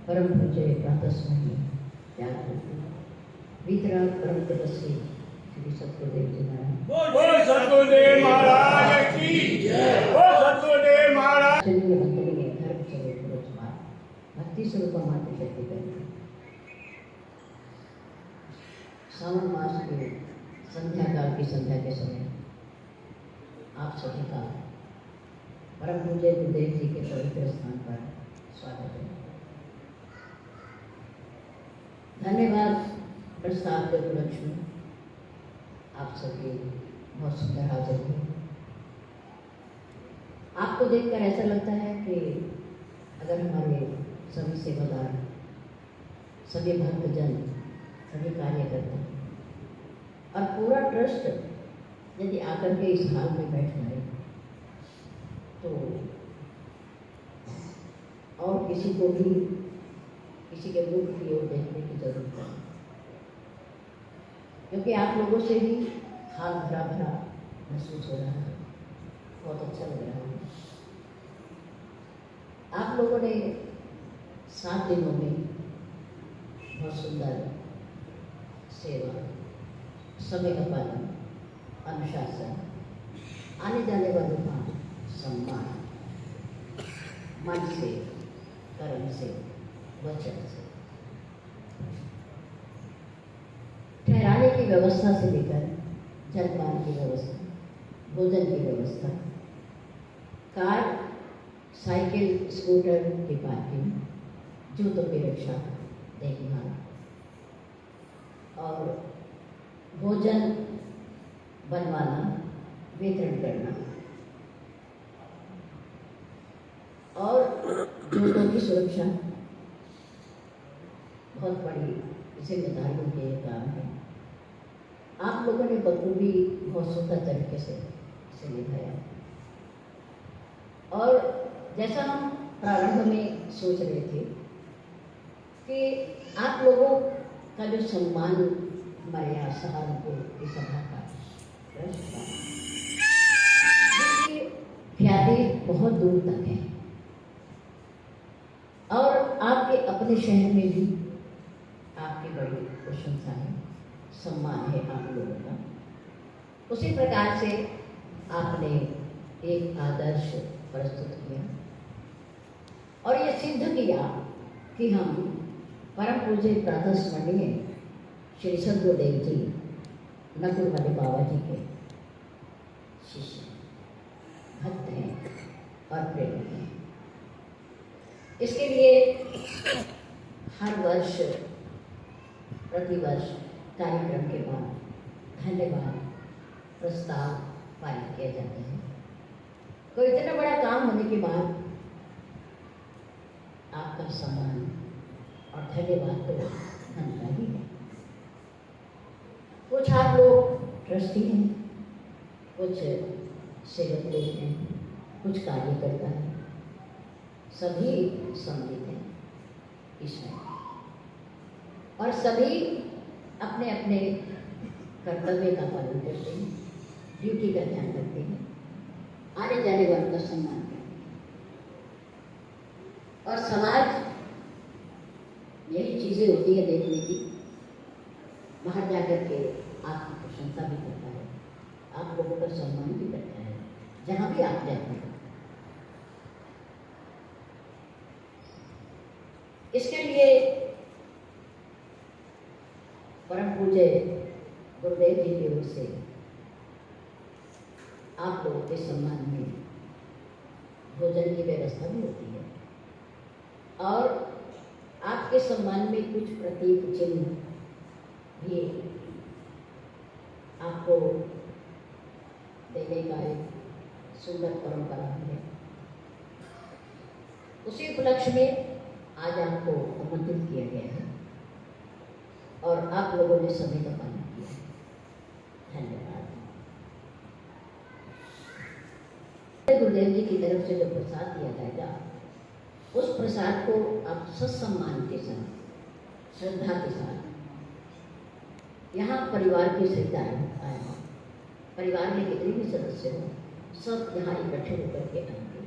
परम पूज्य प्रातस्मरणीय त्यागमूर्ति वितराग परम तपस्वी श्री सतगुरुदेव जी महाराज। बोल सतगुरुदेव महाराज की जय। बोल सतगुरुदेव महाराज। चलिए भक्तों धर्म चले पुरस्कार भक्ति स्वरूप मात्र शक्ति करें। सावन मास के संध्या काल की संध्या के समय आप सभी का परम पूज्य गुरुदेव जी के पवित्र स्थान पर स्वागत है। धन्यवाद। प्रस्ताव के उपलक्ष्य में आप सभी बहुत सुंदर हाजिर हुए। आपको देखकर ऐसा लगता है कि अगर हमारे सभी सेवादार, सभी भक्तजन, सभी कार्यकर्ता और पूरा ट्रस्ट यदि आकर के इस हाल में बैठ जाए तो और किसी को भी किसी के मुख की ओर देखने की जरूरत है, क्योंकि आप लोगों से ही हाल भरा भरा महसूस हो रहा है। बहुत अच्छा लग रहा है। आप लोगों ने 7 दिनों में बहुत सुंदर सेवा, समय का पालन, अनुशासन, आने जाने वालों का सम्मान, मन से, कर्म से, वचन से, ठहराने की व्यवस्था से लेकर जलपान की व्यवस्था, भोजन की व्यवस्था, कार, साइकिल, स्कूटर की पार्किंग, जूतों की रक्षा, देखभाल और भोजन बनवाना, वितरण करना और जूतों की सुरक्षा बहुत बड़ी जिम्मेदारियों के ये काम है। आप लोगों ने बखूबी बहुत सुंदर तरीके से इसे निभाया और जैसा हम प्रारंभ में सोच रहे थे कि आप लोगों का जो सम्मान हमारे यहाँ सहारनपुर की सभा का जिसकी ख्याति बहुत दूर तक है और आपके अपने शहर में भी आपकी बड़ी प्रशंसा है, सम्मान है आप लोगों का। उसी प्रकार से आपने एक आदर्श प्रस्तुत किया और ये सिद्ध किया कि हम परम पूज्य प्रातस्मरणीय श्री सतगुरुदेव जी नकुल वाले बाबा जी के शिष्य, भक्त हैं और प्रेमी हैं। इसके लिए हर वर्ष, प्रतिवर्ष कार्यक्रम के बाद धन्यवाद प्रस्ताव पारित किए जाते हैं। तो इतना बड़ा काम होने के बाद आपका सम्मान और धन्यवाद तो बनता ही है। कुछ आप लोग ट्रस्टी हैं, कुछ सेवक लोग हैं, कुछ कार्यकर्ता हैं, सभी सम्मिलित हैं इसमें और सभी अपने अपने कर्तव्य का पालन करते हैं, ड्यूटी का ध्यान रखते हैं, आने जाने वालों का सम्मान करते हैं और समाज यही चीज़ें होती है देखने की। बाहर जाकर के आपकी प्रशंसा भी करता है, आप लोगों का सम्मान भी करता है जहाँ भी आप जाते हैं। इसके लिए परम पूज्य गुरुदेव जी की ओर से आप लोगों के सम्मान में भोजन की व्यवस्था भी होती है और आपके सम्मान में कुछ प्रतीक चिन्ह भी आपको देने का एक सुंदर परंपरा है। उसी उपलक्ष्य में आज आपको आमंत्रित किया गया है और आप लोगों ने समय का पालन किया है। धन्यवाद। गुरुदेव जी की तरफ से जो प्रसाद दिया जाएगा उस प्रसाद को आप सत्सम्मान के साथ, श्रद्धा के साथ, यहाँ परिवार के सहित आए हो, परिवार के कितने भी सदस्य हो, सब यहाँ इकट्ठे होकर के आएंगे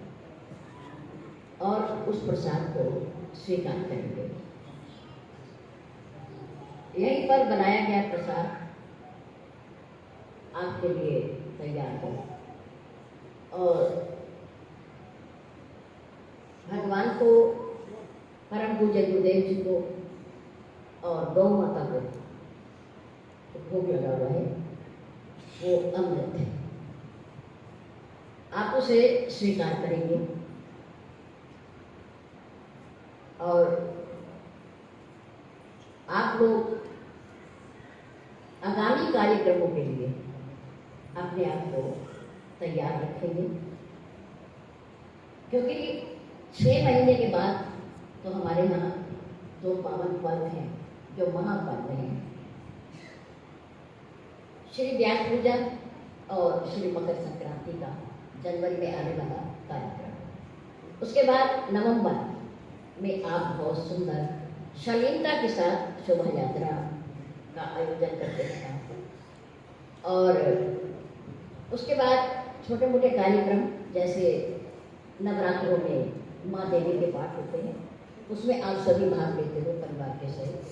और उस प्रसाद को स्वीकार करेंगे। यहीं पर बनाया गया प्रसाद आपके लिए तैयार है और भगवान को, परम पूज्य गुरुदेव जी को और गौ माता को भोग लगा हुआ है, वो अमृत है। आप उसे स्वीकार करेंगे और आप लोग आगामी कार्यक्रमों के लिए अपने आप को तैयार रखेंगे, क्योंकि 6 महीने के बाद तो हमारे यहाँ 2 पावन पर्व हैं जो महापर्व हैं, श्री व्यास पूजा और श्री मकर संक्रांति का जनवरी में आने वाला कार्यक्रम। उसके बाद नवंबर में आप बहुत सुंदर शालीनता के साथ शोभा यात्रा का आयोजन करते हैं और उसके बाद छोटे मोटे कार्यक्रम जैसे नवरात्रों में माँ देवी के पाठ होते हैं, उसमें आप सभी भाग लेते हो परिवार के सहित,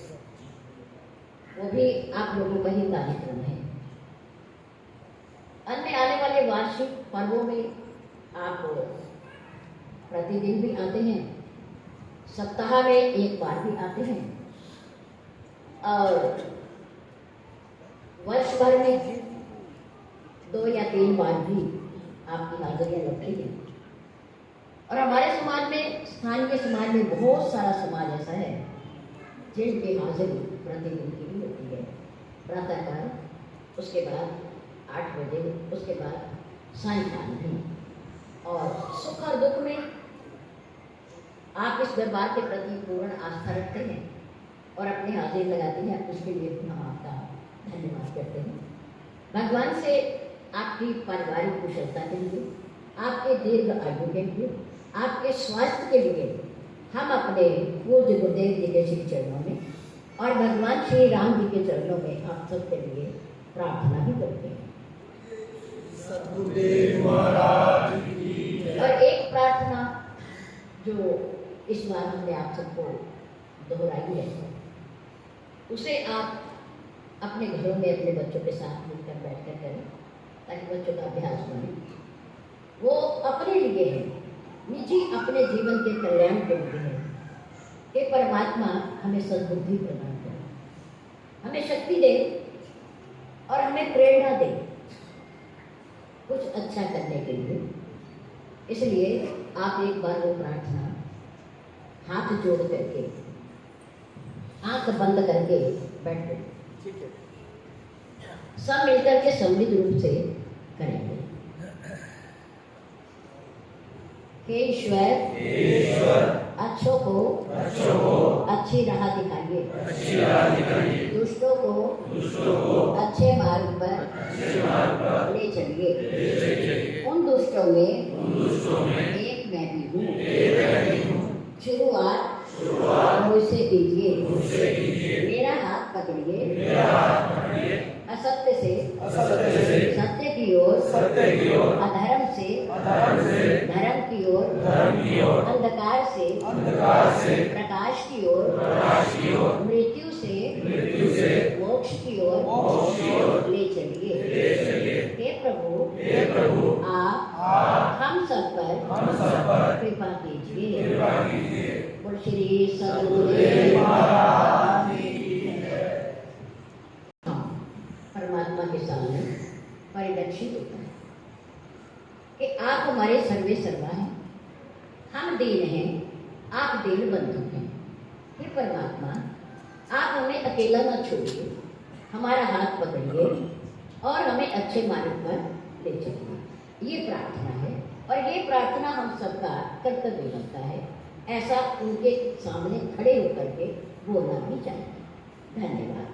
वो भी आप लोगों का ही कार्यक्रम है। अन्य आने वाले वार्षिक पर्वों में आप प्रतिदिन भी आते हैं, सप्ताह में एक बार भी आते हैं और वर्ष भर में 2 या 3 बार भी आपकी हाजिरियाँ लगती हैं। और हमारे समाज में, स्थानीय समाज में बहुत सारा समाज ऐसा है जिनकी हाजिरी प्रतिदिन की भी होती है, प्रातःकाल, उसके बाद 8 बजे, उसके बाद सायंकाल भी। और सुख और दुख में आप इस दरबार के प्रति पूर्ण आस्था रखते हैं और अपनी हाजिरी लगाते हैं, उसके लिए भी हम आपका धन्यवाद करते हैं। भगवान से आपकी पारिवारिक कुशलता के लिए, आपके दीर्घ आयु के लिए, आपके स्वास्थ्य के लिए हम अपने पूज्य गुरुदेव जी के श्री चरणों में और भगवान श्री राम जी के चरणों में आप सबके लिए प्रार्थना भी करते हैं। सद्गुरुदेव महाराज की। और एक प्रार्थना जो इस बार हमने आप सबको दोहराई है, उसे आप अपने घरों में अपने बच्चों के साथ मिलकर बैठकर करें ताकि बच्चों का अभ्यास बने। वो अपने लिए है, निजी अपने जीवन के कल्याण के लिए है कि परमात्मा हमें सद्बुद्धि प्रदान करे, हमें शक्ति दे और हमें प्रेरणा दे कुछ अच्छा करने के लिए। इसलिए आप एक बार वो प्रार्थना हाथ जोड़ करके, आंख बंद करके बैठो, सब मिलकर के सम्मिलित रूप से करेंगे। हे ईश्वर, अच्छों को अच्छी राह दिखाइए, दुष्टों को अच्छे मार्ग पर ले चलिए। उन दुष्टों में एक मैं भी हूँ। शुरुआत मुझसे कीजिए, मेरा हाथ पकड़िए, असत्य से सत्य की ओर, अधर्म से धर्म की ओर, अंधकार से प्रकाश की ओर, मृत्यु से मोक्ष की ओर ले चलिए। हे प्रभु, आप हम सब पर कृपा कीजिए। बोल श्री सद्गुरुदेव महाराज की जय। परमात्मा के सामने परिलक्षित होता है कि आप हमारे सर्वे सर्वा हैं, हम दीन हैं, आप दीन बंधु हैं। हे परमात्मा, आप हमें अकेला न छोड़िए, हमारा हाथ पकड़िए और हमें अच्छे मार्ग पर ले चलिए। ये प्रार्थना है और ये प्रार्थना हम सबका कर्तव्य बनता है, ऐसा उनके सामने खड़े होकर के बोलना भी चाहिए। धन्यवाद।